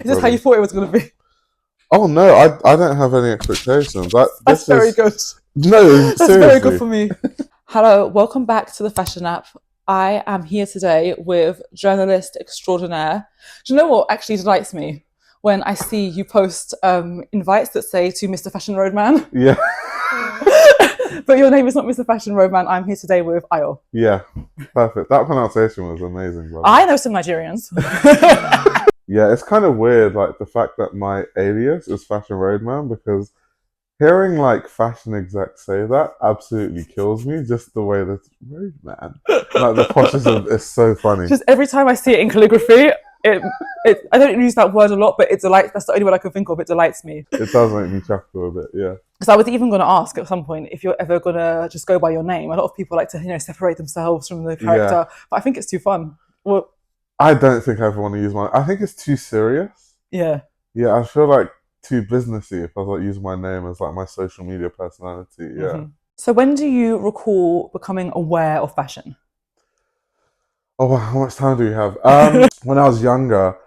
Is this how you thought it was going to be? Oh no, I don't have any expectations. That's very good. No, that's seriously. very good for me. Hello, welcome back to the Fashion App. I am here today with journalist extraordinaire. Do you know what actually delights me? When I see you post invites that say to Mr. Fashion Roadman. Yeah. But your name is not Mr. Fashion Roadman. I'm here today with Ayo. Yeah, perfect. That pronunciation was amazing, brother. I know some Nigerians. Yeah, it's kind of weird, like the fact that my alias is Fashion Roadman, because hearing like fashion execs say that absolutely kills me. Just the way that Roadman, like the poshes is so funny. Just every time I see it in calligraphy, I don't use that word a lot, but it delights. That's the only word I can think of. It delights me. It does make me chuckle a bit, yeah. Because I was even going to ask at some point if you're ever going to just go by your name. A lot of people like to, separate themselves from the character, but I think it's too fun. Well, I don't think I ever want to use my. I think it's too serious. Yeah. Yeah, I feel like too businessy if I was like using my name as like my social media personality. Yeah. Mm-hmm. So when do you recall becoming aware of fashion? Oh, wow, how much time do we have? When I was younger,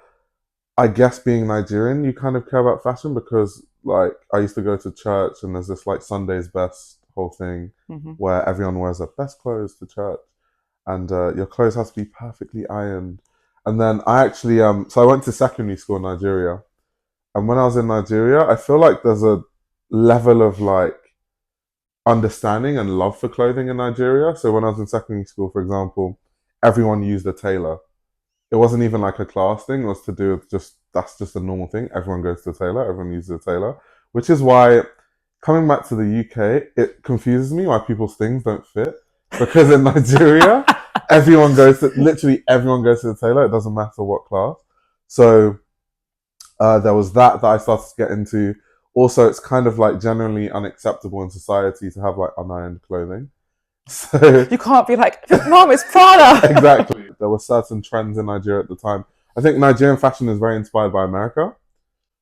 I guess being Nigerian, you kind of care about fashion because like I used to go to church and there's this like Sunday's best whole thing where everyone wears their best clothes to church and your clothes have to be perfectly ironed. And then I actually, so I went to secondary school in Nigeria. And when I was in Nigeria, I feel like there's a level of like understanding and love for clothing in Nigeria. So when I was in secondary school, for example, everyone used a tailor. It wasn't even like a class thing. It was to do with that's just a normal thing. Everyone goes to a tailor. Everyone uses a tailor. Which is why, coming back to the UK, it confuses me why people's things don't fit. Because in Nigeria, literally everyone goes to the tailor. It doesn't matter what class. So there was that I started to get into. Also, it's kind of like generally unacceptable in society to have like unironed clothing. So you can't be like, Mom, it's Prada. Exactly. There were certain trends in Nigeria at the time. I think Nigerian fashion is very inspired by America.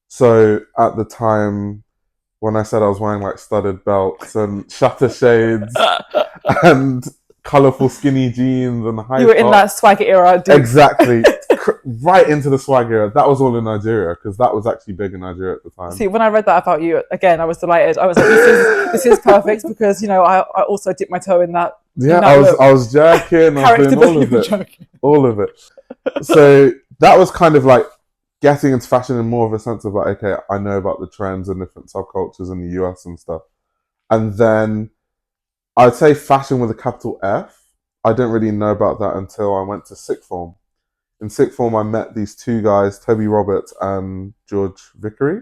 So at the time, when I said I was wearing like studded belts and shutter shades and colourful skinny jeans and high You were in that swagger era, dude. Exactly. Right into the swag era. That was all in Nigeria because that was actually big in Nigeria at the time. See, when I read that about you, again, I was delighted. I was like, this is perfect because, I also dipped my toe in that. Yeah, I was jerking. I was doing all of it. All of it. So that was kind of like getting into fashion in more of a sense of like, okay, I know about the trends and different subcultures in the US and stuff. And then I'd say fashion with a capital F. I didn't really know about that until I went to sixth form. In sixth form, I met these two guys, Toby Roberts and George Vickery.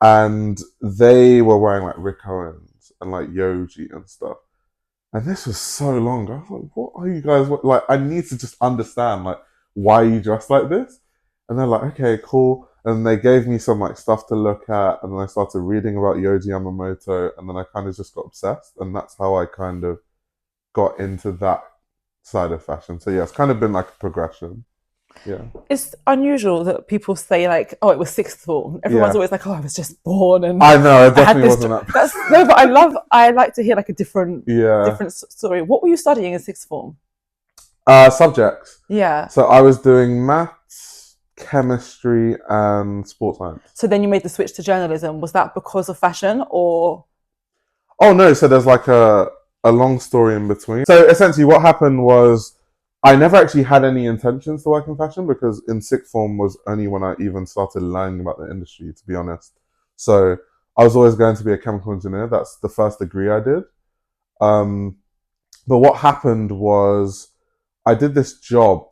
And they were wearing like Rick Owens and like Yoji and stuff. And this was so long. I was like, what are you guys, like, I need to just understand, like, why you dress like this? And they're like, okay, cool. And they gave me some like stuff to look at. And then I started reading about Yoji Yamamoto. And then I kind of just got obsessed. And that's how I kind of got into that side of fashion. So yeah, it's kind of been like a progression. Yeah. It's unusual that people say like, oh, it was sixth form. Everyone's always like, oh, I was just born. And I know, it definitely wasn't that. No, but I like to hear like a different story. What were you studying in sixth form? Subjects. Yeah. So I was doing maths, chemistry, and sports science. So then you made the switch to journalism. Was that because of fashion or? Oh no, so there's like a long story in between. So essentially what happened was I never actually had any intentions to work in fashion because in sixth form was only when I even started learning about the industry, to be honest. So I was always going to be a chemical engineer. That's the first degree I did. But what happened was I did this job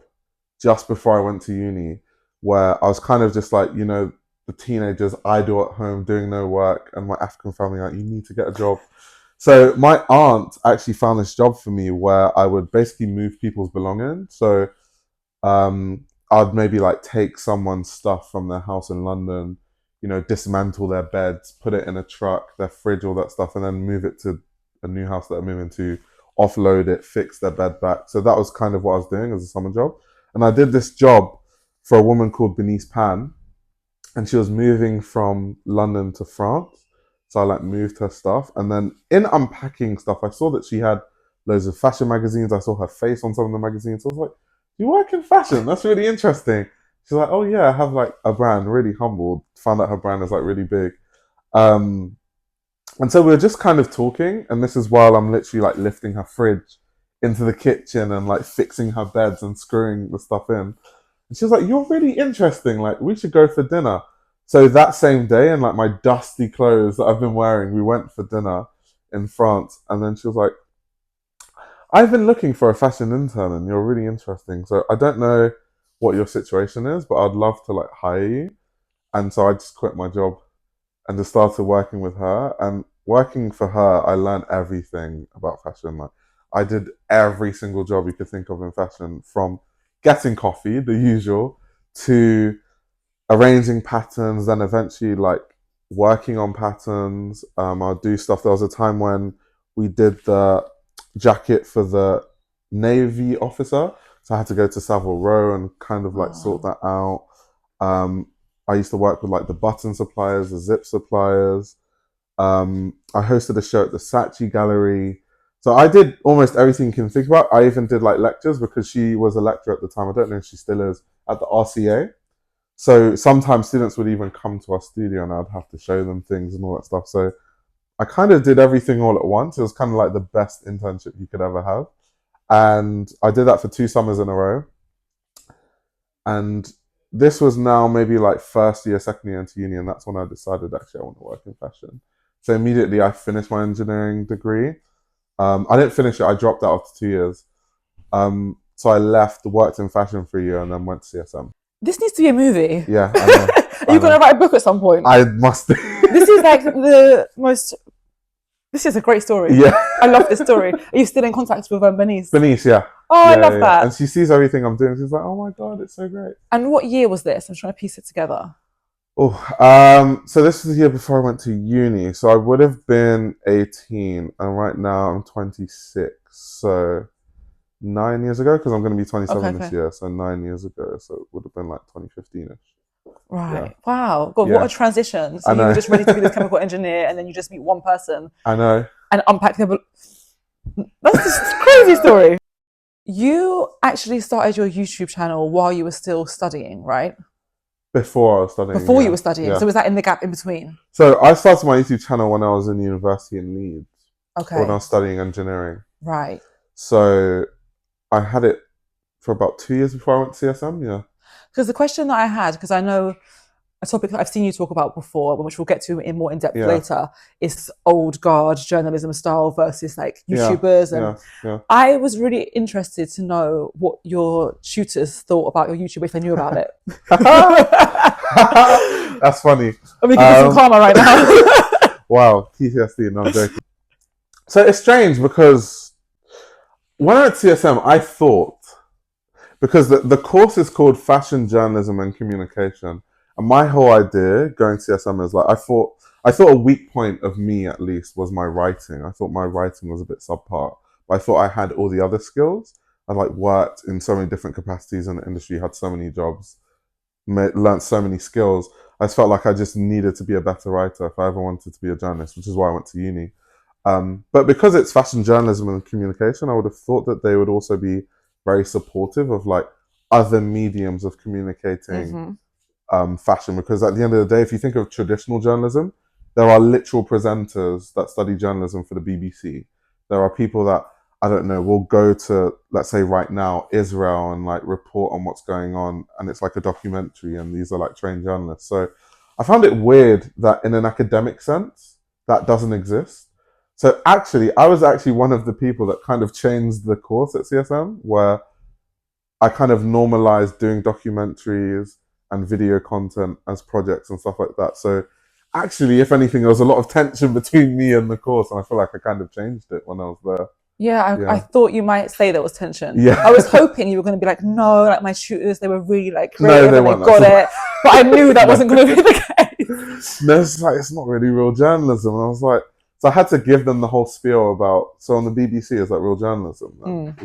just before I went to uni where I was kind of just like, the teenagers idle at home doing no work and my African family like, you need to get a job. So my aunt actually found this job for me where I would basically move people's belongings. So I'd maybe like take someone's stuff from their house in London, dismantle their beds, put it in a truck, their fridge, all that stuff, and then move it to a new house that they're moving to, offload it, fix their bed back. So that was kind of what I was doing as a summer job. And I did this job for a woman called Benice Pan, and she was moving from London to France. So I like moved her stuff. And then in unpacking stuff, I saw that she had loads of fashion magazines. I saw her face on some of the magazines. So I was like, you work in fashion? That's really interesting. She's like, oh yeah, I have like a brand, really humbled, found out her brand is like really big. Um, and so we were just kind of talking, and this is while I'm literally like lifting her fridge into the kitchen and like fixing her beds and screwing the stuff in. And she was like, you're really interesting, like we should go for dinner. So that same day, in like my dusty clothes that I've been wearing, we went for dinner in France. And then she was like, I've been looking for a fashion intern and you're really interesting. So I don't know what your situation is, but I'd love to like hire you. And so I just quit my job and just started working with her. And working for her, I learned everything about fashion. Like I did every single job you could think of in fashion, from getting coffee, the usual, to arranging patterns, then eventually like working on patterns. I'll do stuff. There was a time when we did the jacket for the Navy officer, so I had to go to Savile Row and kind of like sort Wow. that out. Um, I used to work with like the button suppliers, the zip suppliers. I hosted a show at the Saatchi Gallery. So I did almost everything you can think about. I even did like lectures because she was a lecturer at the time. I don't know if she still is at the RCA. So sometimes students would even come to our studio and I'd have to show them things and all that stuff. So I kind of did everything all at once. It was kind of like the best internship you could ever have. And I did that for 2 summers in a row. And this was now maybe like first year, second year into uni. And that's when I decided actually I want to work in fashion. So immediately I finished my engineering degree. I didn't finish it. I dropped out after 2 years. So I left, worked in fashion for a year, and then went to CSM. This needs to be a movie. Yeah, I know. Are I you going to know. write a book at some point? I must. This is like the most. This is a great story. Yeah. I love this story. Are you still in contact with Bernice? Bernice, yeah. Oh, I Yeah, love yeah, yeah. that. And she sees everything I'm doing. She's like, oh my God, it's so great. And what year was this? I'm trying to piece it together. Oh, so this was the year before I went to uni. So I would have been 18, and right now I'm 26. So 9 years ago, because I'm going to be 27 this Okay. year. So 9 years ago. So it would have been like 2015ish. Yeah. Right. Wow. God, what Yeah. a transition. So I you were know. just ready to be this chemical engineer and then you just meet one person I know. and unpack their. That's just a crazy story. You actually started your YouTube channel while you were still studying, right? Before I was studying. Before Yeah. you were studying. Yeah. So was that in the gap in between? So I started my YouTube channel when I was in university in Leeds, when I Okay. was studying engineering. Right. So I had it for about 2 years before I went to CSM. Yeah. Because the question that I had, because I know a topic that I've seen you talk about before, which we'll get to in more in depth Yeah. later, is old guard journalism style versus like Yeah. YouTubers. And Yeah. I was really interested to know what your tutors thought about your YouTube, if they knew about it. That's funny. I'm making some karma right now. Wow, PTSD. No, I'm joking. So it's strange because when I went to CSM, I thought, because the course is called Fashion Journalism and Communication, and my whole idea going to CSM is like I thought a weak point of me at least was my writing. I thought my writing was a bit subpar, but I thought I had all the other skills. I like worked in so many different capacities in the industry, had so many jobs, learned so many skills. I just felt like I just needed to be a better writer if I ever wanted to be a journalist, which is why I went to uni. But because it's fashion journalism and communication, I would have thought that they would also be very supportive of like other mediums of communicating fashion. Because at the end of the day, if you think of traditional journalism, there are literal presenters that study journalism for the BBC. There are people that, I don't know, will go to, let's say right now, Israel and like report on what's going on. And it's like a documentary and these are like trained journalists. So I found it weird that in an academic sense, that doesn't exist. So actually, I was actually one of the people that kind of changed the course at CSM, where I kind of normalized doing documentaries and video content as projects and stuff like that. So actually, if anything, there was a lot of tension between me and the course, and I feel like I kind of changed it when I was there. Yeah, I thought you might say there was tension. Yeah. I was hoping you were going to be like, no, like my tutors, they were really like No, creative they and they weren't. got it. But I knew that wasn't going to be the case. No, it's like, it's not really real journalism. And I was like, so I had to give them the whole spiel about, so on the BBC, is that real journalism?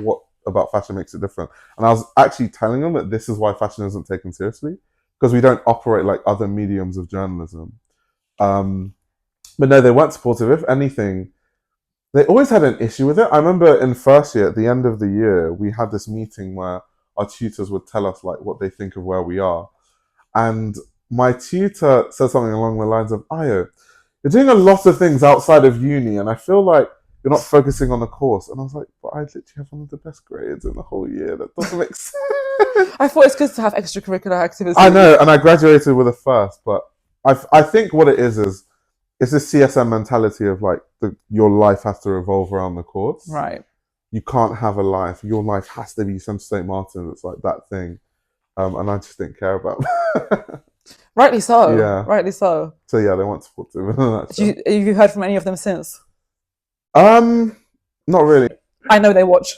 What about fashion makes it different? And I was actually telling them that this is why fashion isn't taken seriously, because we don't operate like other mediums of journalism. But no, they weren't supportive. If anything, they always had an issue with it. I remember in first year, at the end of the year, we had this meeting where our tutors would tell us like what they think of where we are. And my tutor said something along the lines of, Ayo, you're doing a lot of things outside of uni, and I feel like you're not focusing on the course. And I was like, but I literally have one of the best grades in the whole year. That doesn't make sense. I thought it's good to have extracurricular activities. I know, and I graduated with a first, but I think what it is it's this CSM mentality of like your life has to revolve around the course. Right. You can't have a life. Your life has to be some St. Martin. It's like that thing. And I just didn't care about that. Rightly so. Yeah. Rightly so. So yeah, they want to talk to me. Have you heard from any of them since? Not really. I know they watch.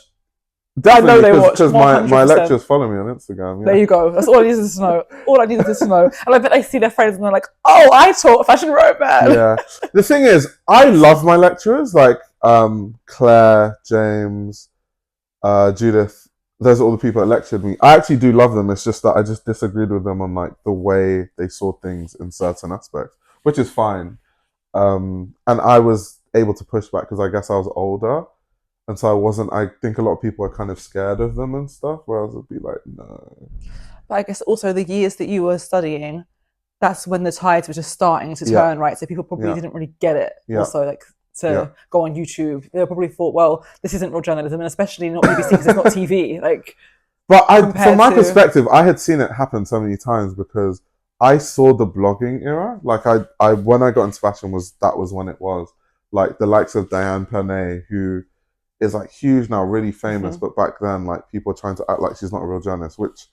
Definitely, I know they watch. Because my lecturers follow me on Instagram. Yeah. There you go. That's all I needed to know. All I needed to know. And I bet they see their friends and they're like, oh, I taught fashion Roadman. Yeah. The thing is, I love my lecturers, like Claire, James, Judith. Those are all the people that lectured me. I actually do love them. It's just that I just disagreed with them on like the way they saw things in certain aspects, which is fine. And I was able to push back because I guess I was older. And so I wasn't, I think a lot of people are kind of scared of them and stuff, whereas I'd be like, no. But I guess also the years that you were studying, that's when the tides were just starting to turn, right? So people probably didn't really get it. Also, like to go on YouTube, they probably thought, well, this isn't real journalism, and especially not BBC because it's not TV. Like, but from my perspective, I had seen it happen so many times because I saw the blogging era. Like I when I got into fashion that was when it was. Like the likes of Diane Pernay, who is like huge now, really famous, but back then, like people were trying to act like she's not a real journalist, which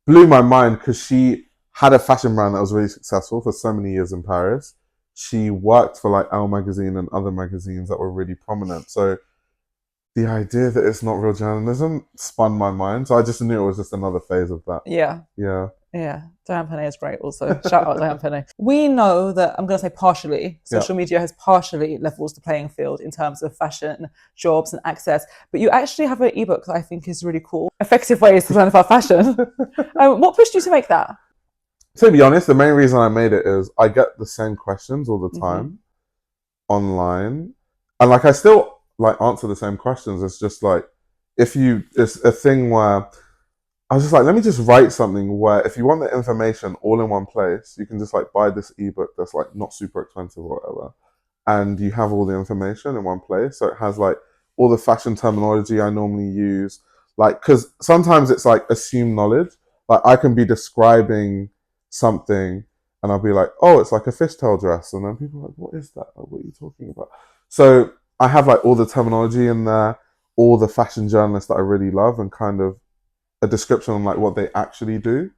blew my mind because she had a fashion brand that was really successful for so many years in Paris. She worked for like Elle magazine and other magazines that were really prominent. So the idea that it's not real journalism spun my mind. So I just knew it was just another phase of that. Yeah. Yeah. Yeah, Diane Pernay is great also. Shout out Diane Pernay. We know that, I'm going to say partially, social media has partially levels the playing field in terms of fashion, jobs and access. But you actually have an ebook that I think is really cool. Effective ways to learn about fashion. What pushed you to make that? To be honest, the main reason I made it is I get the same questions all the time online. And like I still like answer the same questions. It's just like, it's a thing where I was just like, let me just write something where if you want the information all in one place, you can just like buy this ebook that's like not super expensive or whatever. And you have all the information in one place. So it has like all the fashion terminology I normally use. Like, cause sometimes it's like assumed knowledge. Like I can be describing something and I'll be like, oh, it's like a fishtail dress. And then people are like, what is that? Like, what are you talking about? So I have like all the terminology in there, all the fashion journalists that I really love and kind of a description on like what they actually do.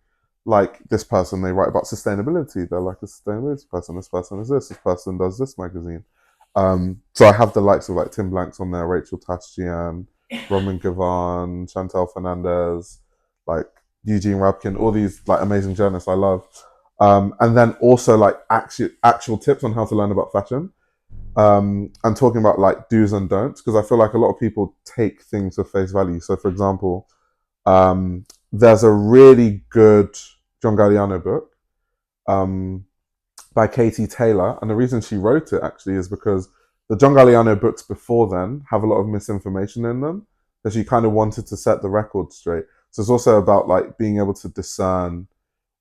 Like this person, they write about sustainability. They're like a sustainability person. This person is this. This person does this magazine. So I have the likes of like Tim Blanks on there, Rachel Tashjian, Roman Gavan, Chantal Fernandez, like Eugene Rabkin, all these like amazing journalists I love. And then also like actual tips on how to learn about fashion. And talking about like do's and don'ts, because I feel like a lot of people take things for face value. So for example, there's a really good John Galliano book by Katie Taylor, and the reason she wrote it actually is because the John Galliano books before then have a lot of misinformation in them, that she kind of wanted to set the record straight. So it's also about like being able to discern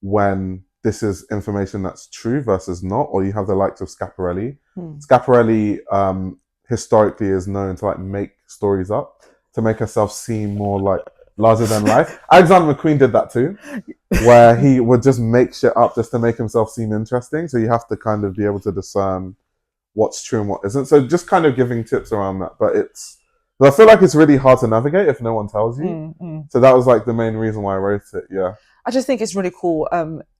when this is information that's true versus not, or you have the likes of Schiaparelli. Schiaparelli historically is known to like make stories up to make herself seem more like larger than life. Alexander McQueen did that too, where he would just make shit up just to make himself seem interesting. So you have to kind of be able to discern what's true and what isn't. So just kind of giving tips around that. But I feel like it's really hard to navigate if no one tells you. So that was like the main reason why I wrote it. Yeah. I just think it's really cool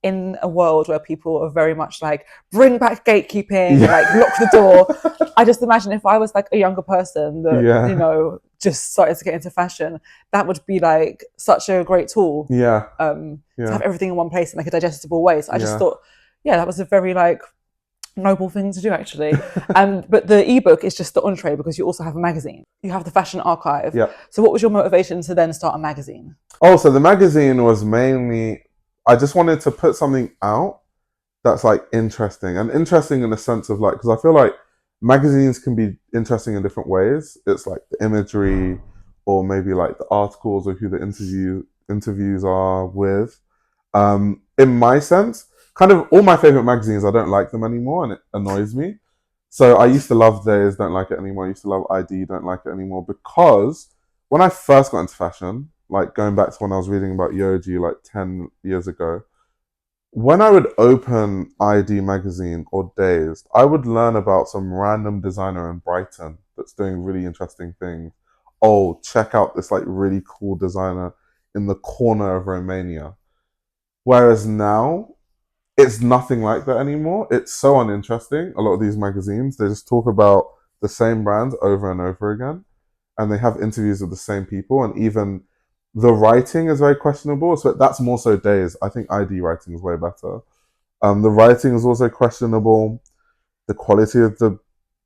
in a world where people are very much like, bring back gatekeeping, like lock the door. I just imagine if I was like a younger person that, you know, just started to get into fashion, that would be like such a great tool. To have everything in one place in like a digestible way. So I just thought, that was a very like noble thing to do actually. But the ebook is just the entree because you also have a magazine. You have the Fashion Archive. So what was your motivation to then start a magazine? Oh, so the magazine was mainly, I just wanted to put something out that's like interesting, and interesting in the sense of like, because I feel like magazines can be interesting in different ways. It's like the imagery or maybe like the articles or who the interviews are with. In my sense, kind of all my favorite magazines, I don't like them anymore, and it annoys me. So I used to love Days, don't like it anymore. I used to love ID, don't like it anymore, because when I first got into fashion, like going back to when I was reading about Yoji like 10 years ago, when I would open ID magazine or Days, I would learn about some random designer in Brighton that's doing really interesting things. Oh, check out this like really cool designer in the corner of Romania. Whereas now, it's nothing like that anymore. It's so uninteresting. A lot of these magazines, they just talk about the same brands over and over again, and they have interviews with the same people, and even the writing is very questionable. So that's more so Days. I think ID writing is way better. The writing is also questionable. The quality of the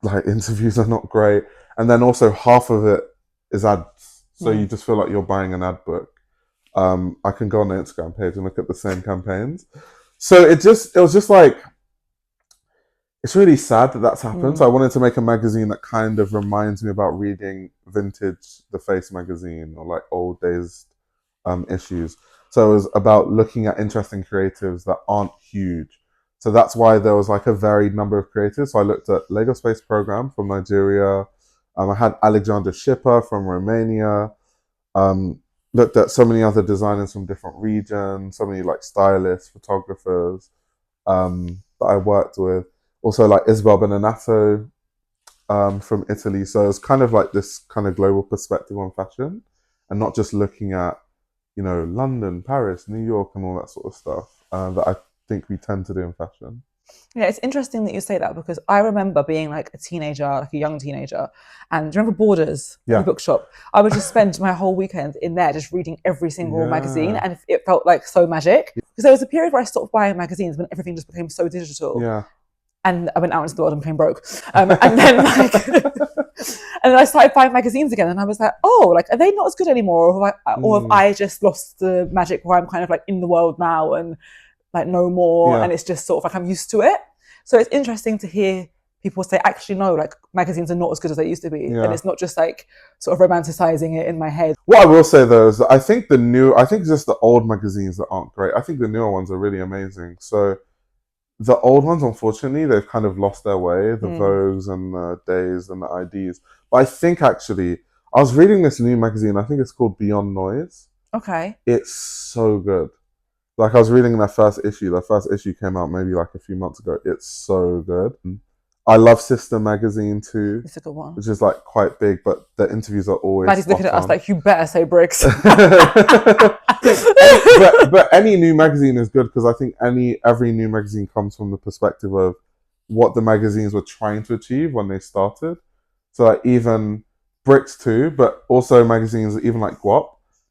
like interviews are not great, and then also half of it is ads. So you just feel like you're buying an ad book. I can go on the Instagram page and look at the same campaigns. So it was just like, it's really sad that that's happened. So I wanted to make a magazine that kind of reminds me about reading vintage The Face magazine or like old days issues. So it was about looking at interesting creatives that aren't huge. So that's why there was like a varied number of creatives. So I looked at Lego Space Program from Nigeria. I had Alexander Schipper from Romania. Looked at so many other designers from different regions, so many like stylists, photographers that I worked with. Also like Isabel Benanato from Italy. So it's kind of like this kind of global perspective on fashion, and not just looking at, London, Paris, New York, and all that sort of stuff that I think we tend to do in fashion. Yeah, it's interesting that you say that, because I remember being like a teenager, like a young teenager, and do you remember Borders, the bookshop? I would just spend my whole weekend in there just reading every single magazine, and it felt like so magic. Because there was a period where I stopped buying magazines when everything just became so digital. Yeah. And I went out into the world and became broke. And then like, and then I started buying magazines again, and I was like, oh, like, are they not as good anymore? Or have I just lost the magic where I'm kind of like in the world now and like no more, and it's just sort of like I'm used to it. So it's interesting to hear people say, actually, no, like magazines are not as good as they used to be, and it's not just like sort of romanticizing it in my head. What I will say though is that I think it's just the old magazines that aren't great. I think the newer ones are really amazing. So the old ones, unfortunately, they've kind of lost their way, the Vogues and the Days and the IDs. But I think actually, I was reading this new magazine, I think it's called Beyond Noise. Okay. It's so good. Like I was reading their first issue. Their first issue came out maybe like a few months ago. It's so good. I love Sister Magazine too. It's a good one. Which is like quite big, but the interviews are always. Maddie's looking at us like, you better say bricks. but any new magazine is good, because I think every new magazine comes from the perspective of what the magazines were trying to achieve when they started. So like even Bricks too, but also magazines even like Guap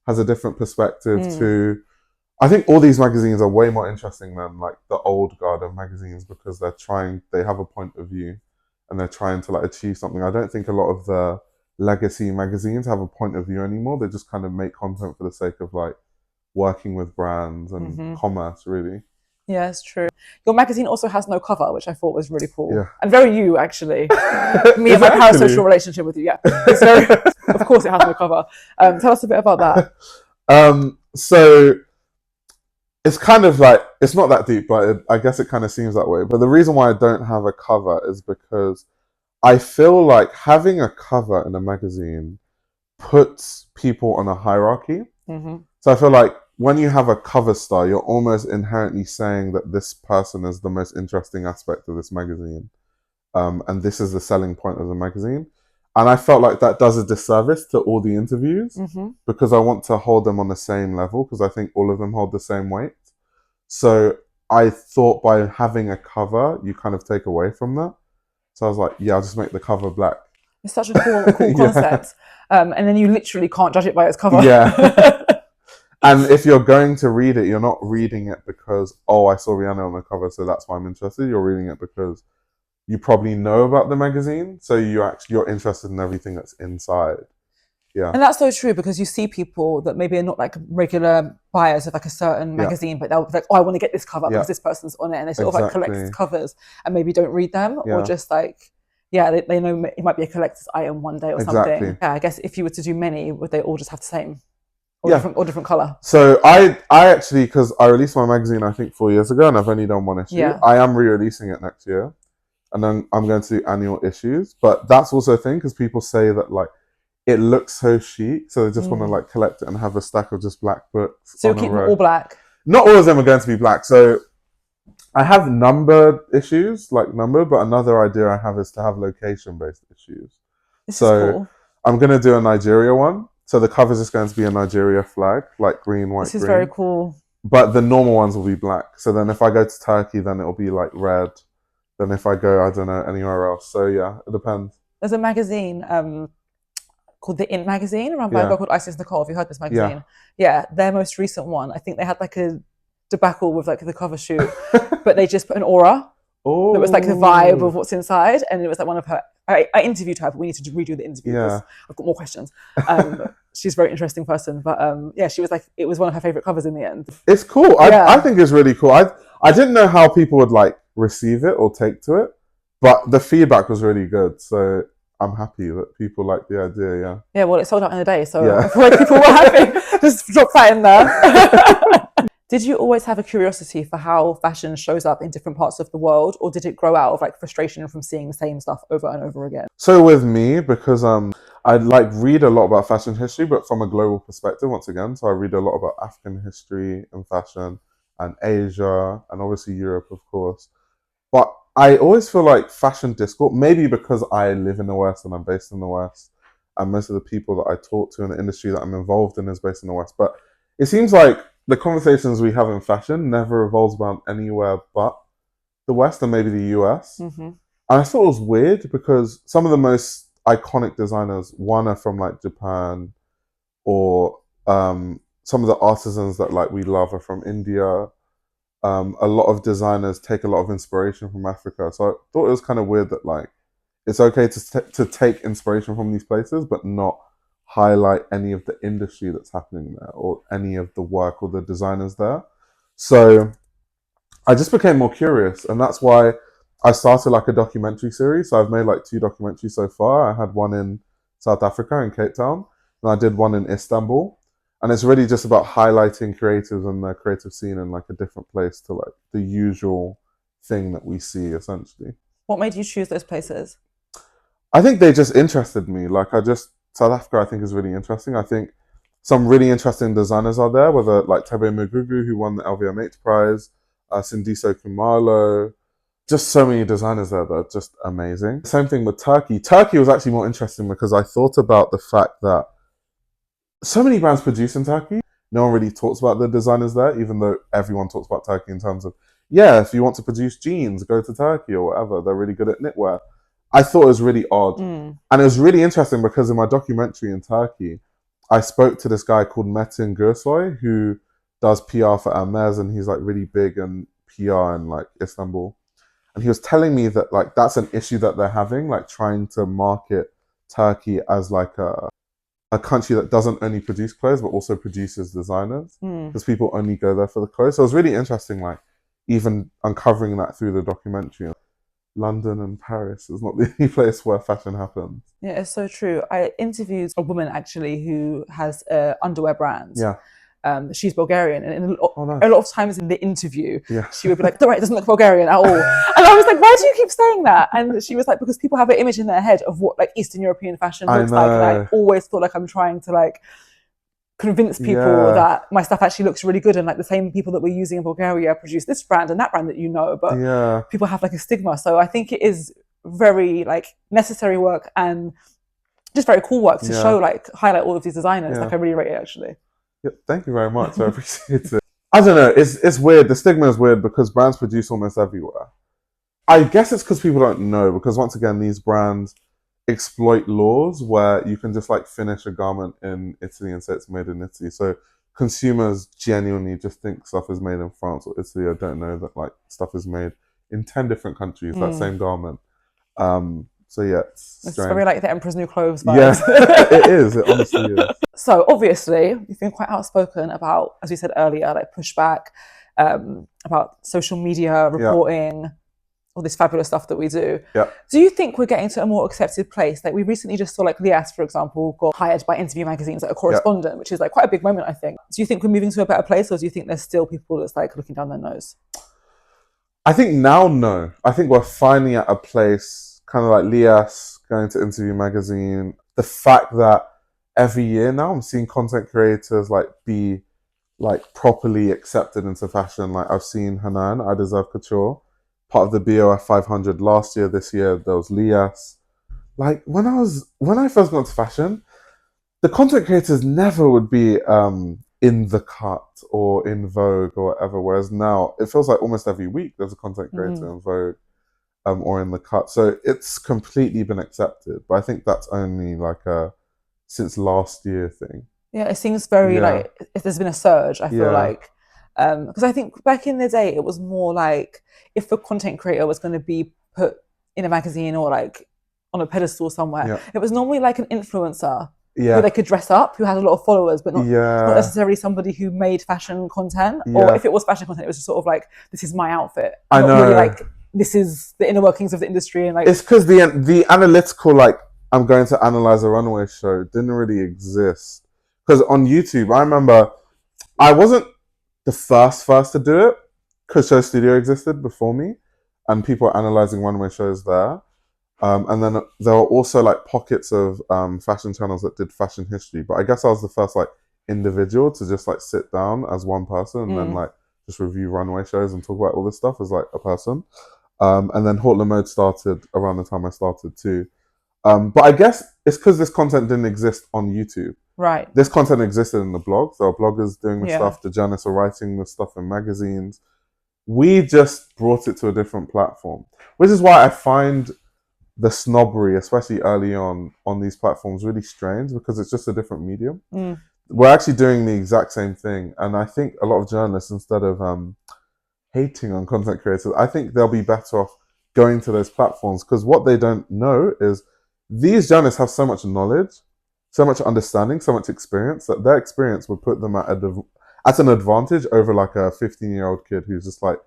has a different perspective to. I think all these magazines are way more interesting than like the old guard of magazines, because they have a point of view and they're trying to like achieve something. I don't think a lot of the legacy magazines have a point of view anymore. They just kind of make content for the sake of like working with brands and commerce, really. Yeah, it's true. Your magazine also has no cover, which I thought was really cool. And very you, actually. Me and my parasocial relationship with you, It's very, of course it has no cover. Tell us a bit about that. So it's kind of like, it's not that deep, but I guess it kind of seems that way. But the reason why I don't have a cover is because I feel like having a cover in a magazine puts people on a hierarchy. So I feel like when you have a cover star, you're almost inherently saying that this person is the most interesting aspect of this magazine. And this is the selling point of the magazine. And I felt like that does a disservice to all the interviews, because I want to hold them on the same level, because I think all of them hold the same weight. So I thought by having a cover, you kind of take away from that. So I was like, yeah, I'll just make the cover black. It's such a cool concept. And then you literally can't judge it by its cover. And if you're going to read it, you're not reading it because, oh, I saw Rihanna on the cover, so that's why I'm interested. You're reading it because you probably know about the magazine, so you're interested in everything that's inside. And that's so true, because you see people that maybe are not like regular buyers of like a certain magazine, but they'll be like, oh, I want to get this cover because this person's on it, and they sort of like collect covers and maybe don't read them, or just like yeah, they know it might be a collector's item one day or Exactly. something. Yeah, I guess if you were to do many, would they all just have the same Yeah. or different color? So I actually, because I released my magazine I think 4 years ago, and I've only done one issue. Yeah. I am re-releasing it next year, and then I'm going to do annual issues. But that's also a thing because people say that like it looks so chic, so they just want to like collect it and have a stack of just black books So on you'll a keep them row. all black. Not all of them are going to be black. So I have numbered issues, like numbered, but another idea I have is to have location-based issues. This is So cool. I'm going to do a Nigeria one. So the cover is just going to be a Nigeria flag, like green, white, This is green. very cool. But the normal ones will be black. So then if I go to Turkey, then it'll be like red. Then if I go, I don't know, anywhere else. So yeah, it depends. There's a magazine called the Int magazine, run by a Yeah. girl called Isis Nicole. Have you heard this Yeah. magazine? Yeah, their most recent one. I think they had like a debacle with like the cover shoot, but they just put an aura Oh. that was like the vibe of what's inside, and it was like one of her. I interviewed her, but we need to redo the interview because I've got more questions. She's a very interesting person, but yeah, she was like, it was one of her favorite covers in the end. It's cool. Yeah. I think it's really cool. I didn't know how people would like receive it or take to it, but the feedback was really good. So I'm happy that people like the idea. Yeah. Yeah, well, it sold out in a day, so Yeah. I feel like people were happy. Just drop that in there. Did you always have a curiosity for how fashion shows up in different parts of the world, or did it grow out of like frustration from seeing the same stuff over and over again? So with me, because I like read a lot about fashion history, but from a global perspective once again. So I read a lot about African history and fashion and Asia and obviously Europe, of course. But I always feel like fashion discourse, maybe because I live in the West and I'm based in the West, and most of the people that I talk to in the industry that I'm involved in is based in the West. But it seems like the conversations we have in fashion never revolves around anywhere but the West and maybe the US. Mm-hmm. And I thought it was weird because some of the most iconic designers, one are from like Japan, or some of the artisans that like we love are from India. A lot of designers take a lot of inspiration from Africa. So I thought it was kind of weird that like it's okay to take inspiration from these places, but not highlight any of the industry that's happening there or any of the work or the designers there. So I just became more curious, and that's why I started like a documentary series. So I've made like 2 documentaries so far. I had one in South Africa in Cape Town, and I did one in Istanbul. And it's really just about highlighting creatives and their creative scene in like a different place to like the usual thing that we see essentially. What made you choose those places? I think they just interested me. South Africa I think is really interesting. I think some really interesting designers are there, whether like Tebe Mugugu, who won the LVMH prize, Sindiso Kumalo, just so many designers there that are just amazing. Same thing with Turkey. Turkey was actually more interesting because I thought about the fact that so many brands produce in Turkey. No one really talks about the designers there, even though everyone talks about Turkey in terms of, yeah, if you want to produce jeans, go to Turkey or whatever. They're really good at knitwear. I thought it was really odd. And it was really interesting because in my documentary in Turkey, I spoke to this guy called Metin Gürsoy who does PR for Hermes, and he's like really big in PR in like Istanbul. And he was telling me that like that's an issue that they're having, like trying to market Turkey as like a country that doesn't only produce clothes but also produces designers, because people only go there for the clothes. So it was really interesting, like even uncovering that through the documentary. London and Paris is not the only place where fashion happens. Yeah, it's so true. I interviewed a woman actually who has underwear brand. Yeah. She's Bulgarian, and nice. a lot of times in the interview, Yeah. she would be like, "It doesn't look Bulgarian at all." And I was like, "Why do you keep saying that?" And she was like, "Because people have an image in their head of what like Eastern European fashion looks like, and I always feel like I'm trying to like convince people that my stuff actually looks really good, and like the same people that we're using in Bulgaria produce this brand and that brand that you know, but people have like a stigma." So I think it is very like necessary work and just very cool work to show, like highlight all of these designers. Like I really rate it actually. Yep, thank you very much. I appreciate it. I don't know. It's weird. The stigma is weird because brands produce almost everywhere. I guess it's because people don't know, because once again, these brands exploit laws where you can just like finish a garment in Italy and say it's made in Italy. So consumers genuinely just think stuff is made in France or Italy, or don't know that like stuff is made in 10 different countries, that same garment. So yeah, it's very like the Emperor's New Clothes vibes. Yeah, it is. It honestly is. So obviously, you've been quite outspoken about, as we said earlier, like pushback, about social media reporting. all this fabulous stuff that we do. Yeah. Do you think we're getting to a more accepted place? Like we recently just saw like Lias, for example, got hired by Interview magazines like a correspondent, which is like quite a big moment, I think. Do you think we're moving to a better place, or do you think there's still people that's like looking down their nose? I think now, no. I think we're finally at a place, kind of like Lias going to Interview magazine. The fact that every year now I'm seeing content creators like be like properly accepted into fashion. Like I've seen Hanan, I Deserve Couture, part of the BOF 500 last year. This year there was Lias. Like when I first got into fashion, the content creators never would be in the cut or in Vogue or whatever. Whereas now it feels like almost every week there's a content creator in Vogue or in the cut. So it's completely been accepted. But I think that's only like a since last year thing. Yeah, it seems very like if there's been a surge, I feel like. Because I think back in the day, it was more like if a content creator was going to be put in a magazine or like on a pedestal somewhere, it was normally like an influencer who they could dress up, who had a lot of followers, but not necessarily somebody who made fashion content. Or if it was fashion content, it was just sort of like, this is my outfit. I know. Really like, this is the inner workings of the industry. And like, it's because the analytical, like, I'm going to analyze a runway show didn't really exist. Because on YouTube, I remember I wasn't the first to do it because Show Studio existed before me and people were analyzing runway shows there. And then there were also like pockets of fashion channels that did fashion history. But I guess I was the first like individual to just like sit down as one person and then like just review runway shows and talk about all this stuff as like a person. And then Haute Le Mode started around the time I started too. But I guess it's because this content didn't exist on YouTube. Right. This content existed in the blogs. There were bloggers doing the stuff. The journalists were writing the stuff in magazines. We just brought it to a different platform, which is why I find the snobbery, especially early on these platforms, really strange because it's just a different medium. We're actually doing the exact same thing. And I think a lot of journalists, instead of hating on content creators, I think they'll be better off going to those platforms because what they don't know is these journalists have so much knowledge, so much understanding, so much experience that their experience would put them at an advantage over like a 15-year-old kid who's just like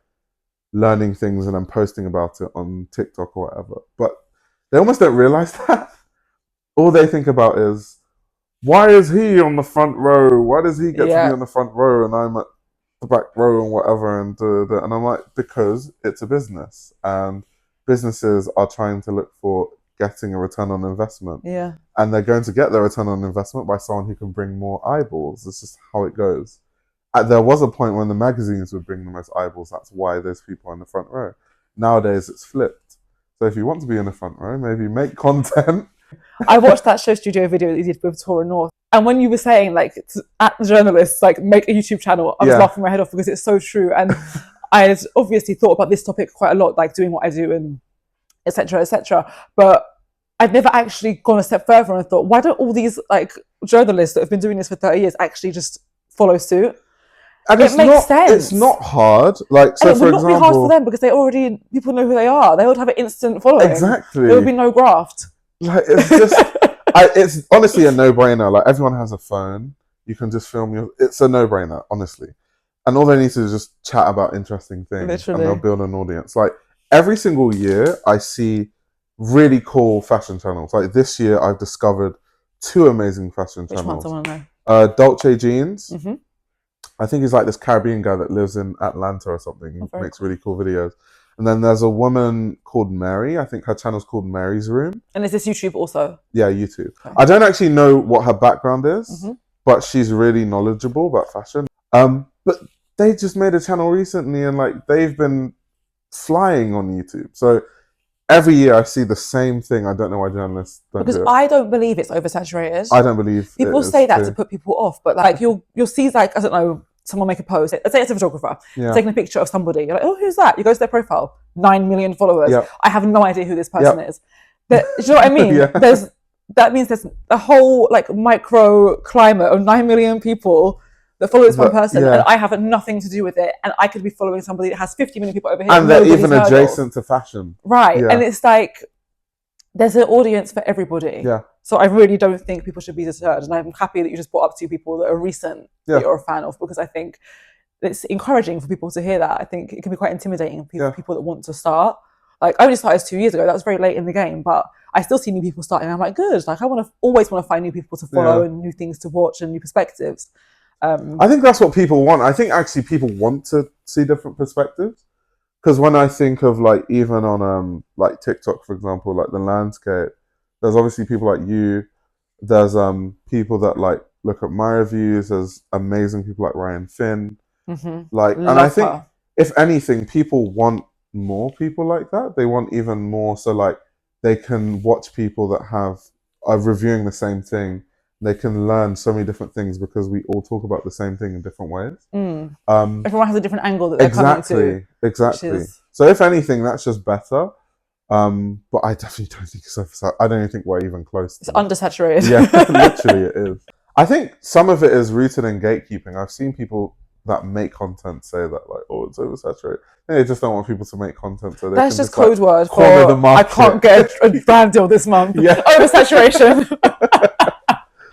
learning things and then posting about it on TikTok or whatever. But they almost don't realize that. All they think about is, why is he on the front row? Why does he get to be on the front row and I'm at the back row and whatever? And I'm like, because it's a business and businesses are trying to look for getting a return on investment. And they're going to get their return on investment by someone who can bring more eyeballs. It's just how it goes. There was a point when the magazines would bring the most eyeballs. That's why there's people in the front row. Nowadays, it's flipped. So if you want to be in the front row, maybe make content. I watched that Show Studio video that you did with Tora North. And when you were saying, like, at the journalists, like, make a YouTube channel, I was laughing my head off because it's so true. And I had obviously thought about this topic quite a lot, like doing what I do and etc., etc. But I'd never actually gone a step further and thought, why don't all these like journalists that have been doing this for 30 years actually just follow suit? And it makes sense. It's not hard. Like, so and it would not be hard for them because people know who they are. They would have an instant following. Exactly. There would be no graft. Like, it's just, it's honestly a no-brainer. Like, everyone has a phone. You can just film it's a no-brainer, honestly. And all they need to do is just chat about interesting things. Literally. And they'll build an audience. Like, every single year, I see really cool fashion channels. Like, this year, I've discovered 2 amazing fashion channels. Which ones I want to know? Dolce Jeans. I think he's like this Caribbean guy that lives in Atlanta or something. He makes really cool videos. And then there's a woman called Mary. I think her channel's called Mary's Room. And is this YouTube also? Yeah, YouTube. Okay. I don't actually know what her background is, but she's really knowledgeable about fashion. But they just made a channel recently and like they've been flying on YouTube. So every year I see the same thing. I don't know why journalists don't do it. Because I don't believe it's oversaturated. I don't believe people say that to put people off, but like you'll see like, I don't know, someone make a post. Let's say it's a photographer taking a picture of somebody. You're like, oh, who's that? You go to their profile, 9 million followers. I have no idea who this person is. Do you know what I mean? That means there's a whole like micro climate of 9 million people that follow this one person, and I have nothing to do with it, and I could be following somebody that has 50 million people over here, and they're even adjacent to fashion, right? And it's like there's an audience for everybody. So I really don't think people should be deterred, and I'm happy that you just brought up 2 people that are recent that you're a fan of, because I think it's encouraging for people to hear that. I think it can be quite intimidating for people that want to start, Like I only started 2 years ago. That was very late in the game, but I still see new people starting. I'm like, good. Like I always want to find new people to follow Yeah. and new things to watch and new perspectives. I think that's what people want. I think actually people want to see different perspectives. Because when I think of like even on like TikTok, for example, like the landscape, there's obviously people like you. There's people that like look at my reviews. There's amazing people like Ryan Finn. Like, and I Love think her. if anything, people want more people like that. They want even more, so like they can watch people that are reviewing the same thing. They can learn so many different things because we all talk about the same thing in different ways. Everyone has a different angle that they're coming to, Exactly, which exactly. is So if anything, that's just better. But I definitely don't think so. I don't even think we're even close it's to that. undersaturated. Yeah, literally it is. I think some of it is rooted in gatekeeping. I've seen people that make content say that like, oh, it's oversaturated. They just don't want people to make content so they That's can just just like code word corner the for I can't market. get a brand deal this month. Yeah. Oversaturation.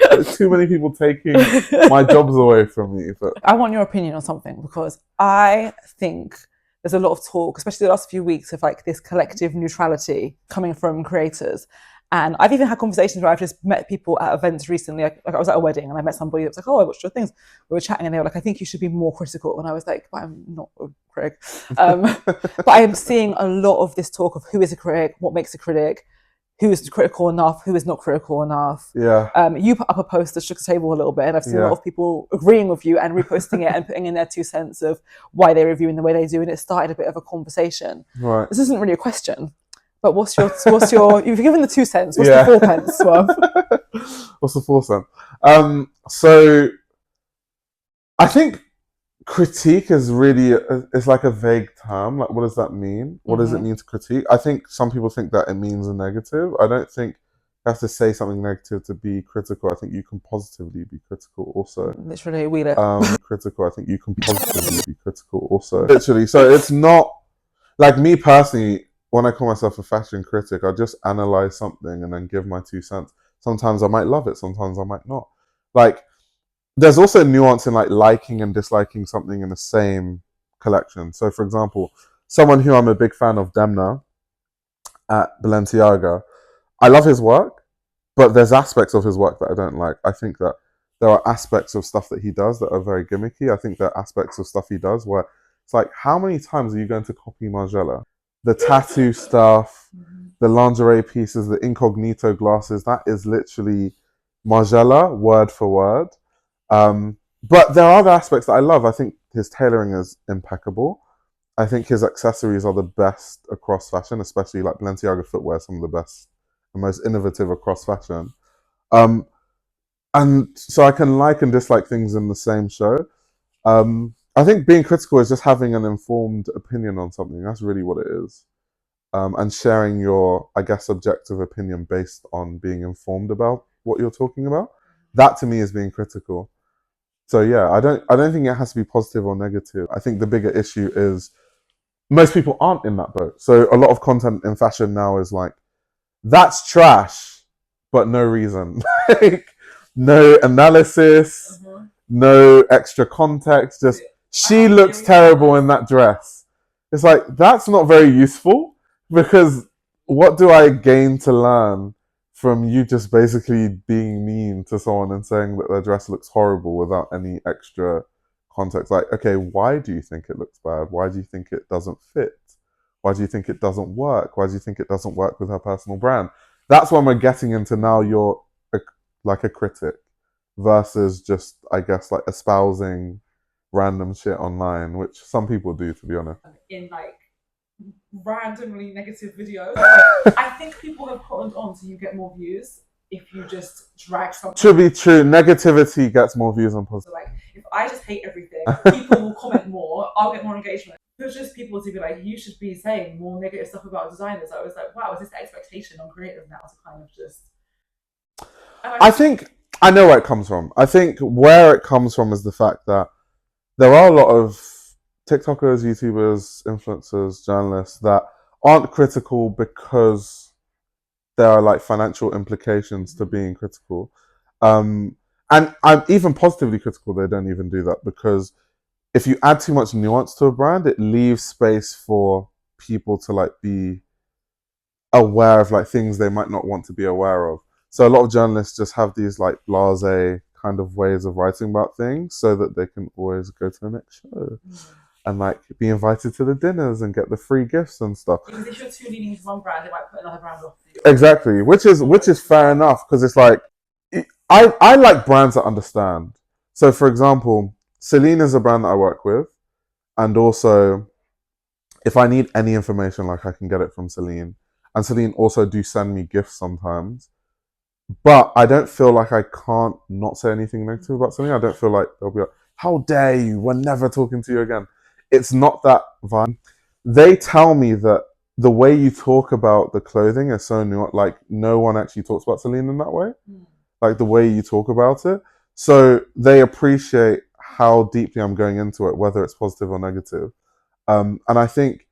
There's too many people taking my jobs away from me. But I want your opinion on something because I think there's a lot of talk, especially the last few weeks, of like this collective neutrality coming from creators. And I've even had conversations where I've just met people at events recently. Like I was at a wedding and I met somebody that was like, oh, I watched your things. We were chatting and they were like, I think you should be more critical. And I was like, but I'm not a critic. But I am seeing a lot of this talk of who is a critic, what makes a critic, who is critical enough, who is not critical enough. yeah, You put up a post that shook the table a little bit, and I've seen a yeah, lot of people agreeing with you and reposting it and putting in their 2 cents of why they're reviewing the way they do, and it started a bit of a conversation. right. This isn't really a question, but what's your you've given the 2 cents, what's Yeah. the 4 pence worth? What's the 4 cent? So I think critique is really it's like a vague term. Like, what does that mean? What does it mean to critique? I think some people think that it means a negative. I don't think you have to say something negative to be critical. I think you can positively be critical also. Literally, wheel it. Critical. I think you can positively be critical also. Literally. So it's not like me personally. When I call myself a fashion critic, I just analyze something and then give my 2 cents. Sometimes I might love it. Sometimes I might not. Like, there's also nuance in like liking and disliking something in the same collection. So, for example, someone who I'm a big fan of, Demna at Balenciaga, I love his work, but there's aspects of his work that I don't like. I think that there are aspects of stuff that he does that are very gimmicky. I think there are aspects of stuff he does where it's like, how many times are you going to copy Margiela? The tattoo stuff, the lingerie pieces, the incognito glasses, that is literally Margiela word for word. But there are other aspects that I love. I think his tailoring is impeccable. I think his accessories are the best across fashion, especially like Balenciaga footwear, some of the best and most innovative across fashion. And so I can like and dislike things in the same show. I think being critical is just having an informed opinion on something. That's really what it is. And sharing your, I guess, subjective opinion based on being informed about what you're talking about. That to me is being critical. So yeah, I don't think it has to be positive or negative. I think the bigger issue is most people aren't in that boat. So a lot of content in fashion now is like, that's trash, but no reason. Like, no analysis, no extra context, just she looks terrible in that dress. It's like, that's not very useful because what do I gain to learn from you just basically being mean to someone and saying that their dress looks horrible without any extra context? Like, okay, why do you think it looks bad? Why do you think it doesn't fit? Why do you think it doesn't work? Why do you think it doesn't work with her personal brand? That's when we're getting into now you're like a critic versus just, I guess, like espousing random shit online, which some people do, to be honest. In like randomly negative videos. I think people have cottoned on so you get more views if you just drag something. To be true, negativity gets more views on positive. So like, if I just hate everything, people will comment more, I'll get more engagement. There's just people to be like, you should be saying more negative stuff about designers. I was like, wow, is this the expectation on creators now to kind of just... I think I know where it comes from. I think where it comes from is the fact that there are a lot of TikTokers, YouTubers, influencers, journalists that aren't critical because there are like financial implications to being critical. And I'm even positively critical they don't even do that, because if you add too much nuance to a brand, it leaves space for people to like be aware of like things they might not want to be aware of. So a lot of journalists just have these like blasé kind of ways of writing about things so that they can always go to the next show and like be invited to the dinners and get the free gifts and stuff. Because if you're too leaning to one brand, they might put another brand off you. Exactly, which is fair enough because it's like I like brands that understand. So for example, Celine is a brand that I work with, and also if I need any information, like I can get it from Celine. And Celine also do send me gifts sometimes. But I don't feel like I can't not say anything negative about Celine. I don't feel like they'll be like, how dare you? We're never talking to you again. It's not that vibe. They tell me that the way you talk about the clothing is so new. Like no one actually talks about Celine in that way. Like the way you talk about it. So they appreciate how deeply I'm going into it, whether it's positive or negative. And I think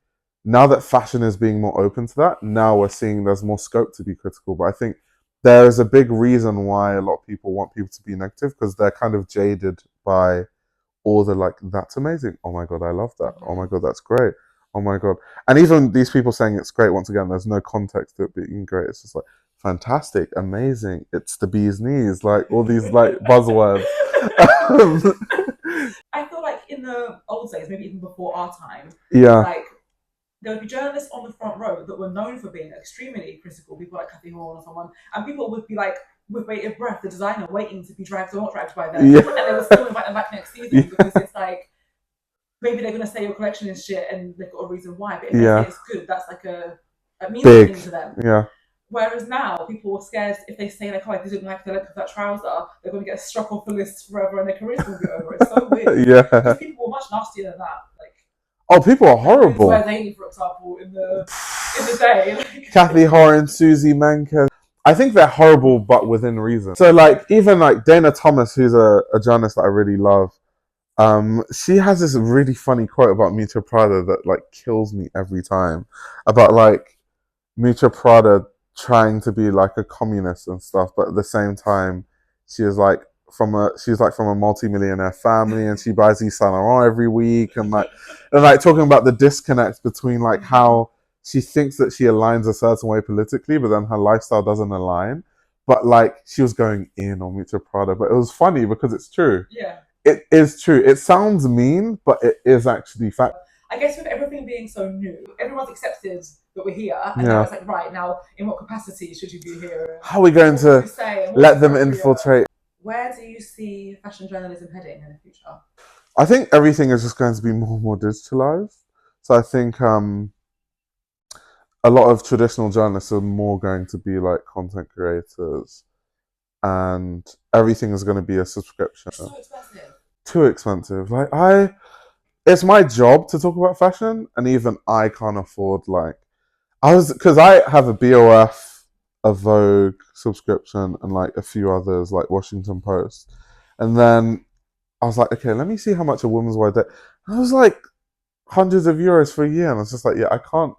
now that fashion is being more open to that, now we're seeing there's more scope to be critical. But I think there is a big reason why a lot of people want people to be negative because they're kind of jaded by all the like, that's amazing. Oh my God, I love that. Oh my God, that's great. Oh my God. And even these people saying it's great, once again, there's no context to it being great. It's just like, fantastic, amazing, it's the bee's knees, like all these like buzzwords. I feel like in the old days, maybe even before our time, Yeah. like there would be journalists on the front row that were known for being extremely critical, people like Kathy Horn or someone, and people would be like, with bated breath, the designer waiting to be dragged or not dragged by them, Yeah. and they would still invite them back next season because it's like, maybe they're going to say your collection is shit and they've got a reason why, but if they say it's good, that's like a means something to them. Yeah. Whereas now, people are scared if they say like, "Oh, I didn't like the look of that trouser," they're going to get struck off the list forever, and their careers will be over. It's so weird. Yeah. Because people were much nastier than that. Like, oh, people are horrible. Where they, for example, in the day, like, Kathy Horan, Susie Menke. I think they're horrible, but within reason. So, like, even like Dana Thomas, who's a journalist that I really love, she has this really funny quote about Mitra Prada that like kills me every time. About like Mitra Prada trying to be like a communist and stuff, but at the same time, she's like from a multi-millionaire family, and she buys these Saint Laurent every week, and like talking about the disconnect between like how she thinks that she aligns a certain way politically, but then her lifestyle doesn't align. But like she was going in on Mitra Prada, but it was funny because it's true. Yeah, it is true. It sounds mean, but it is actually fact. I guess with everything being so new, everyone's accepted that we're here, and now it's like, right, now in what capacity should you be here? How are we going to let them infiltrate? Where do you see fashion journalism heading in the future? I think everything is just going to be more and more digitalized. So I think a lot of traditional journalists are more going to be like content creators, and everything is going to be a subscription. It's so expensive. Too expensive. Like it's my job to talk about fashion, and even I can't afford like because I have a BOF, a Vogue subscription, and like a few others like Washington Post, and then I was like, okay, let me see how much a Women's Wear Day. I was like hundreds of euros for a year, and I was just like, yeah, I can't.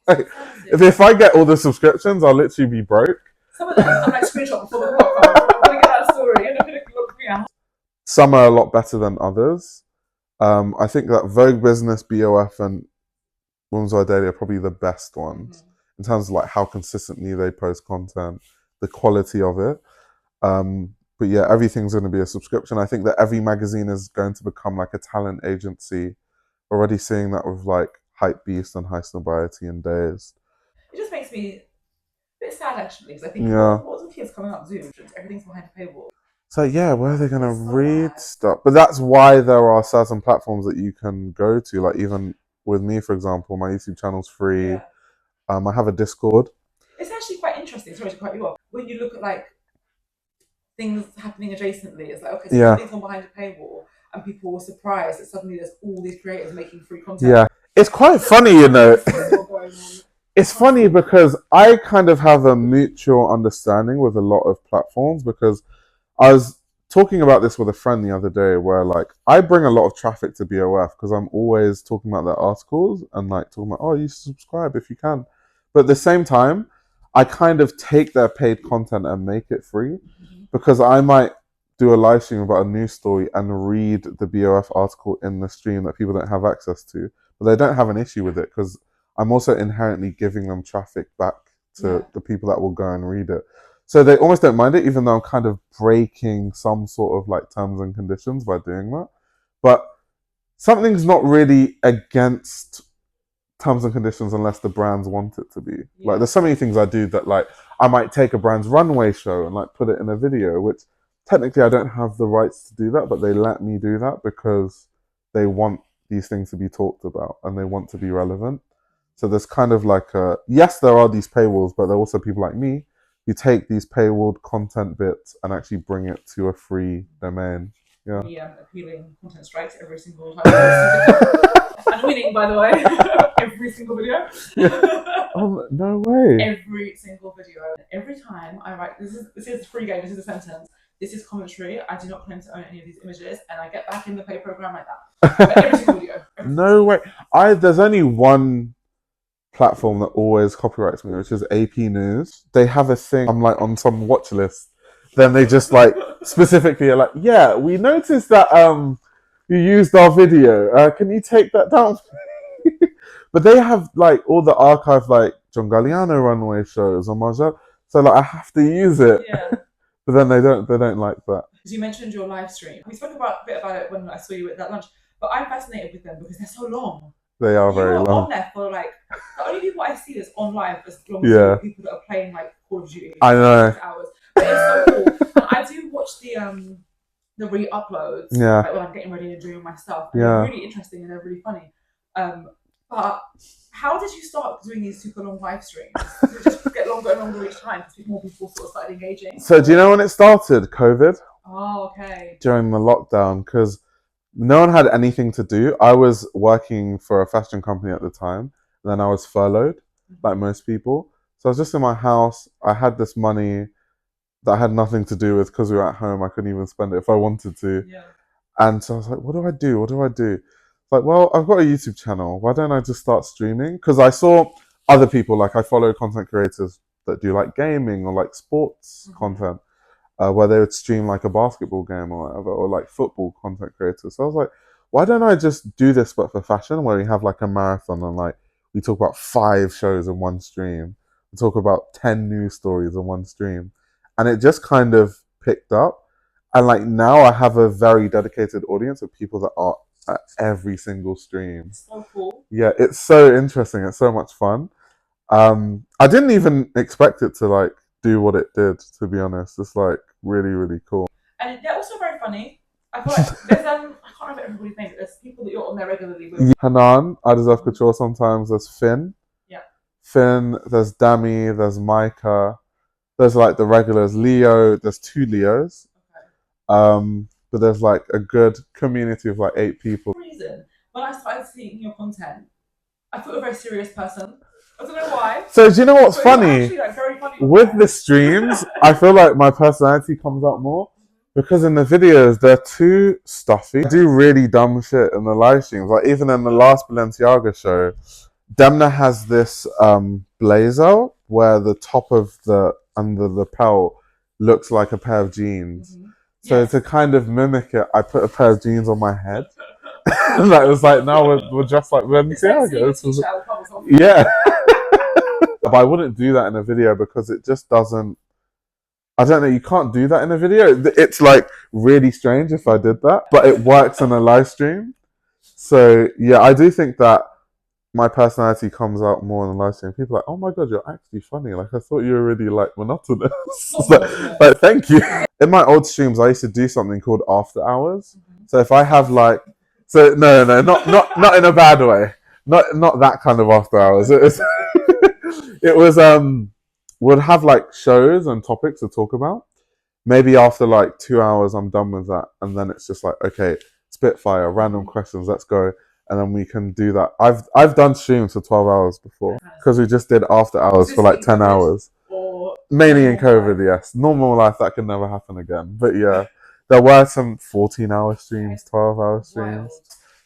Like, if I get all the subscriptions, I'll literally be broke. Some of them, I'm like screenshot before the clock comes. I'm gonna get that story, and I'm gonna look me out. Some are a lot better than others. I think that Vogue Business, BOF, and Women's Wear Daily are probably the best ones in terms of like how consistently they post content, the quality of it. But yeah, everything's going to be a subscription. I think that every magazine is going to become like a talent agency. Already seeing that with like Hype Beast and High Snobiety and Days. It just makes me a bit sad actually, because I think what's the kids coming up to? Everything's behind a paywall. So yeah, where are they going to read stuff? But that's why there are certain platforms that you can go to. Like even with me, for example, my YouTube channel's free. Yeah. I have a Discord. It's actually quite interesting. Sorry to cut you off. When you look at like things happening adjacently, it's like, okay, so something's on behind a paywall, and people were surprised that suddenly there's all these creators making free content. Yeah, it's quite funny, you know. It's funny because I kind of have a mutual understanding with a lot of platforms, because I was talking about this with a friend the other day where like I bring a lot of traffic to BOF because I'm always talking about their articles and like talking about, oh, you subscribe if you can. But at the same time, I kind of take their paid content and make it free, because I might do a live stream about a news story and read the BOF article in the stream that people don't have access to. But they don't have an issue with it because I'm also inherently giving them traffic back to the people that will go and read it. So they almost don't mind it, even though I'm kind of breaking some sort of like terms and conditions by doing that. But something's not really against terms and conditions unless the brands want it to be. Like there's so many things I do that like I might take a brand's runway show and like put it in a video, which technically I don't have the rights to do that, but they let me do that because they want these things to be talked about and they want to be relevant. So there's kind of like yes, there are these paywalls, but there are also people like me who take these paywalled content bits and actually bring it to a free domain. Yeah. Appealing content strikes every single time. And winning, by the way, every single video. Oh, no way. Every single video. Every time I write, this is a free game, this is a sentence, this is commentary, I do not claim to own any of these images, and I get back in the pay program like that. But every single video. No way. There's only one platform that always copyrights me, which is AP News. They have a thing, I'm like on some watch list. Then they just like specifically are like, yeah, we noticed that you used our video. Can you take that down? But they have like all the archive like John Galliano runway shows on Marjal. So like I have to use it. Yeah. But then they don't like that. Because you mentioned your live stream. We spoke a bit about it when I saw you at that lunch. But I'm fascinated with them because they're so long. They are very long. You're on there for like the only people I see that's on live as long as the people that are playing like Call of Duty. I know. Hours. But it's so cool. And I do watch the re-uploads like when I'm getting ready and doing my stuff. And they're really interesting and they're really funny. But how did you start doing these super long live streams? Did it just get longer and longer each time because more people sort of started engaging? So do you know when it started? COVID. Oh, okay. During the lockdown, because no one had anything to do. I was working for a fashion company at the time, and then I was furloughed, like most people. So I was just in my house. I had this money that I had nothing to do with because we were at home. I couldn't even spend it if I wanted to. Yeah. And so I was like, what do I do? What do I do? Like, well, I've got a YouTube channel. Why don't I just start streaming? Because I saw other people, like I follow content creators that do like gaming or like sports content. Where they would stream like a basketball game or whatever, or like football content creators. So I was like, why don't I just do this but for fashion, where we have like a marathon and like we talk about 5 shows in one stream, we talk about 10 news stories in one stream, and it just kind of picked up. And like now I have a very dedicated audience of people that are at every single stream. So cool. Yeah, it's so interesting. It's so much fun. I didn't even expect it to like do what it did, to be honest. It's like really, really cool. And they're also very funny. I feel like there's I can't remember everybody's name, but there's people that you're on there regularly with. Hanan, I Deserve Couture sometimes. There's Finn. Yeah. Finn, there's Dami, there's Micah. There's like the regulars, Leo, there's 2 Leos. Okay. But there's like a good community of like 8 people. For some reason, when I started seeing your content, I thought you were a very serious person. I don't know why. So do you know what's funny? Actually, like, very funny with the streams, I feel like my personality comes out more because in the videos they're too stuffy. I do really dumb shit in the live streams. Like even in the last Balenciaga show, Demna has this blazer where the top of the under the lapel looks like a pair of jeans. So to kind of mimic it, I put a pair of jeans on my head. That was like, now we're just like Balenciaga. Yeah. But I wouldn't do that in a video because it just doesn't, I don't know, you can't do that in a video. It's like really strange if I did that, but it works on a live stream. So yeah, I do think that my personality comes out more in the live stream. People are like, oh my God, you're actually funny. Like I thought you were really like monotonous. like, thank you. In my old streams, I used to do something called after hours. So if I have like, so no, not in a bad way. Not that kind of after hours. It was we'd have like shows and topics to talk about. Maybe after like 2 hours I'm done with that, and then it's just like, okay, spitfire, random questions, let's go. And then we can do that. I've done streams for 12 hours before because we just did after hours for like 10 hours. Mainly in COVID, yes. Normal life, that can never happen again. But yeah, there were some 14-hour streams, 12-hour streams.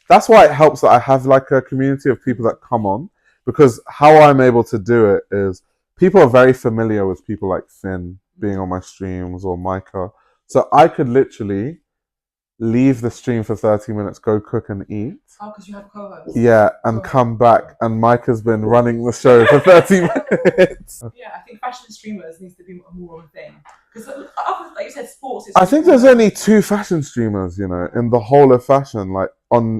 That's why it helps that I have like a community of people that come on, because how I'm able to do it is people are very familiar with people like Finn being on my streams or Micah. So I could literally leave the stream for 30 minutes, go cook and eat. Oh, because you have a co-host. Yeah, and come back, and Mike has been running the show for 30 minutes. Yeah, I think fashion streamers needs to be more of a thing. Because, like you said, sports is... I think there's only 2 fashion streamers, you know, in the whole of fashion, like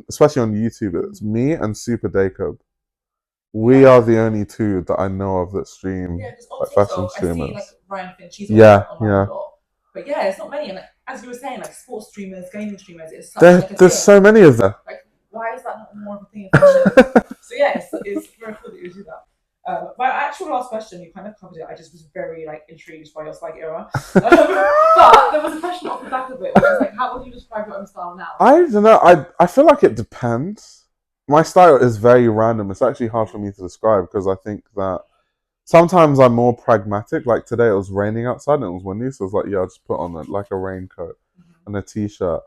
especially on YouTube. It's me and Super Jacob. We are the only 2 that I know of that stream like fashion streamers. I see like Ryan Finch, he's yeah. a lot. But yeah, it's not many. And like, as you were saying, like sports streamers, gaming streamers, it's such like a there's so many of them. Like, why is that not more of a thing in fashion? So yeah, it's very cool that you do that. My actual last question, you kind of covered it. I just was very like intrigued by your swag era. But there was a question off the back of it, which was like, how would you describe your own style now? I don't know. I feel like it depends. My style is very random. It's actually hard for me to describe because I think that sometimes I'm more pragmatic. Like today, it was raining outside and it was windy, so I was like, yeah, I'll just put on like a raincoat and a t-shirt.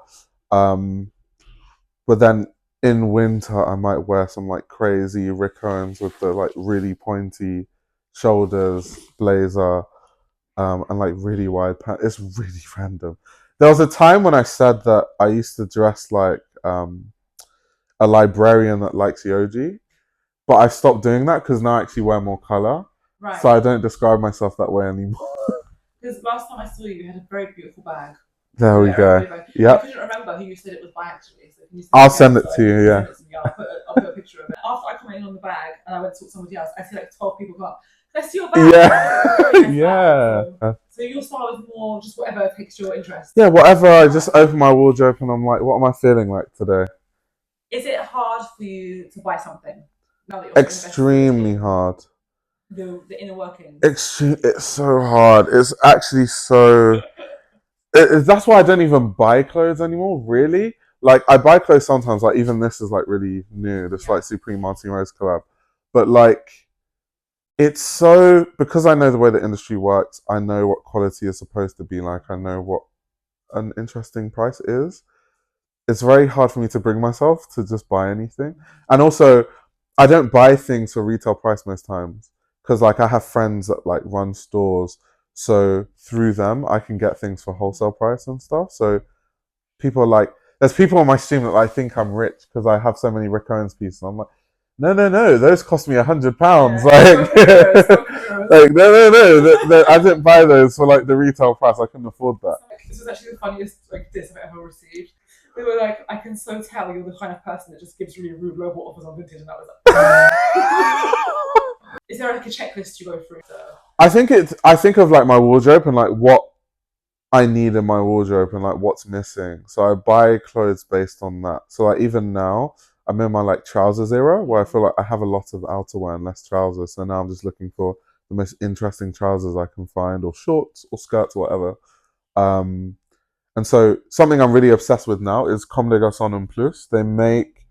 But then in winter, I might wear some like crazy Rick Owens with the like really pointy shoulders, blazer, and like really wide pants. It's really random. There was a time when I said that I used to dress like a librarian that likes Yoji, but I stopped doing that because now I actually wear more color. Right. So I don't describe myself that way anymore. Because last time I saw you, you had a very beautiful bag. There we go. Yeah. I couldn't remember who you said it was by actually. So I'll send it to you. Yeah. I'll put a picture of it. After I commented on the bag and I went to talk to somebody else, I see like 12 people come up. Can I see your bag? Yeah. Yeah. So your style is more just whatever takes your interest. Yeah, whatever. I just open my wardrobe and I'm like, what am I feeling like today? Is it hard for you to buy something now that you're extremely hard? The inner workings. It's so hard. It's actually so. That's why I don't even buy clothes anymore. Really, like I buy clothes sometimes. Like even this is like really new. This like Supreme Martin Rose collab, but like it's so because I know the way the industry works. I know what quality is supposed to be like. I know what an interesting price is. It's very hard for me to bring myself to just buy anything. And also, I don't buy things for retail price most times because like I have friends that like run stores. So through them, I can get things for wholesale price and stuff. So people are like, there's people on my stream that like think I'm rich because I have so many Rick Owens pieces. I'm like, no, those cost me £100. Like, no, I didn't buy those for like the retail price. I couldn't afford that. This was actually the funniest like diss I've ever received. They were like, I can so tell you're the kind of person that just gives really rude low offers on vintage, and that was like. Is there like a checklist you go through? I think of like my wardrobe and like what I need in my wardrobe and like what's missing. So I buy clothes based on that. So like even now, I'm in my like trousers era where I feel like I have a lot of outerwear and less trousers. So now I'm just looking for the most interesting trousers I can find, or shorts, or skirts, or whatever. And so something I'm really obsessed with now is Comme des Garçons en Plus. They make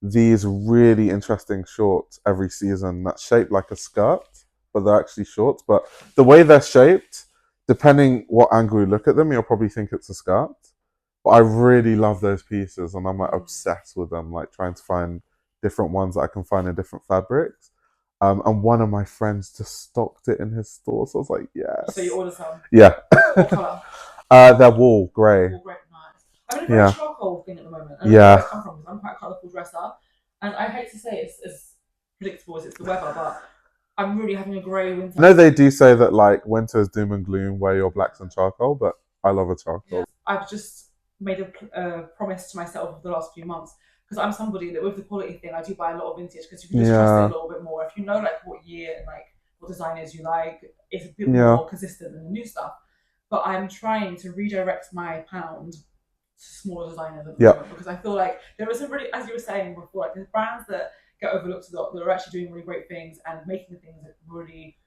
these really interesting shorts every season that's shaped like a skirt, but they're actually shorts. But the way they're shaped, depending what angle you look at them, you'll probably think it's a skirt. But I really love those pieces and I'm like obsessed with them, like trying to find different ones that I can find in different fabrics. And one of my friends just stocked it in his store, so I was like, yes. So you ordered some? Yeah. What colour? They're wool grey. Wool grey, nice. I'm in a very charcoal thing at the moment. And yeah. Where I come from, I'm quite a colourful dresser, and I hate to say it's as predictable as it's the weather, but I'm really having a grey winter. I know they do say that like winter is doom and gloom, wear your blacks and charcoal, but I love a charcoal. Yeah. I've just made a promise to myself for the last few months, because I'm somebody that with the quality thing, I do buy a lot of vintage because you can just trust it a little bit more. If you know like what year and like what designers you like, it's a bit more consistent than the new stuff. But I'm trying to redirect my pound to smaller designers at the moment, because I feel like there are some really, as you were saying before, like there's brands that get overlooked a lot that are actually doing really great things and making the things really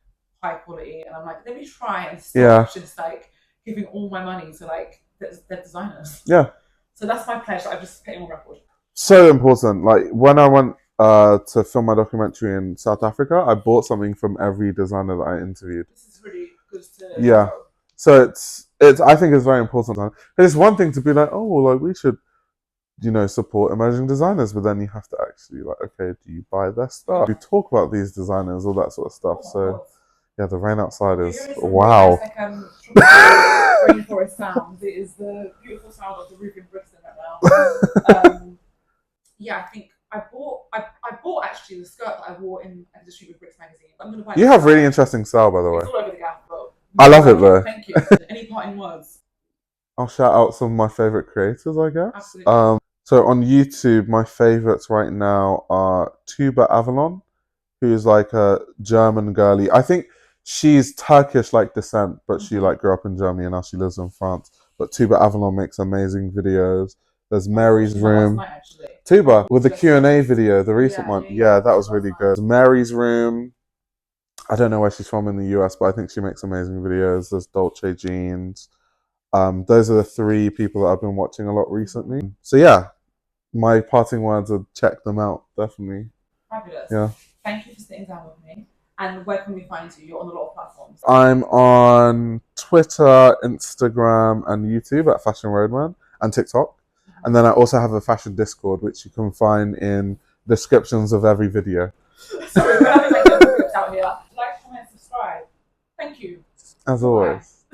high quality. And I'm like, let me try and stop just like giving all my money to like their designers. Yeah. So that's my pledge that I've just put on record. So important. Like when I went to film my documentary in South Africa, I bought something from every designer that I interviewed. This is really good to know. So it's I think it's very important. It's one thing to be like, oh, well, like we should, you know, support emerging designers, but then you have to actually like, okay, do you buy their stuff? You talk about these designers, all that sort of stuff. So yeah, the rain outside is wow. rainforest sounds. It is the beautiful sound of the roof in Brixton right now. Yeah, I think I bought actually the skirt that I wore in the Street with Bricks magazine. I'm gonna buy You have really interesting style, by the way. It's all over the gaff, but I love it though. thank you. Any parting words? I'll shout out some of my favorite creators, I guess. Absolutely. So on YouTube, my favorites right now are Tuba Avalon, who's like a German girly. I think she's Turkish like descent, but she like grew up in Germany and now she lives in France. But Tuba Avalon makes amazing videos. There's Mary's Room. Tuba with the Q&A video, the recent one. Yeah, that was really good. Mary's Room. I don't know where she's from in the US, but I think she makes amazing videos. There's Dolce Jeans. Those are the three people that I've been watching a lot recently. So yeah, my parting words are check them out, definitely. Fabulous. Yeah. Thank you for sitting down with me. And where can we find you? You're on a lot of platforms. I'm on Twitter, Instagram, and YouTube at Fashion Roadman and TikTok. And then I also have a fashion Discord, which you can find in descriptions of every video. Sorry, we're having like little groups out here. Like, comment, subscribe. Thank you. As always.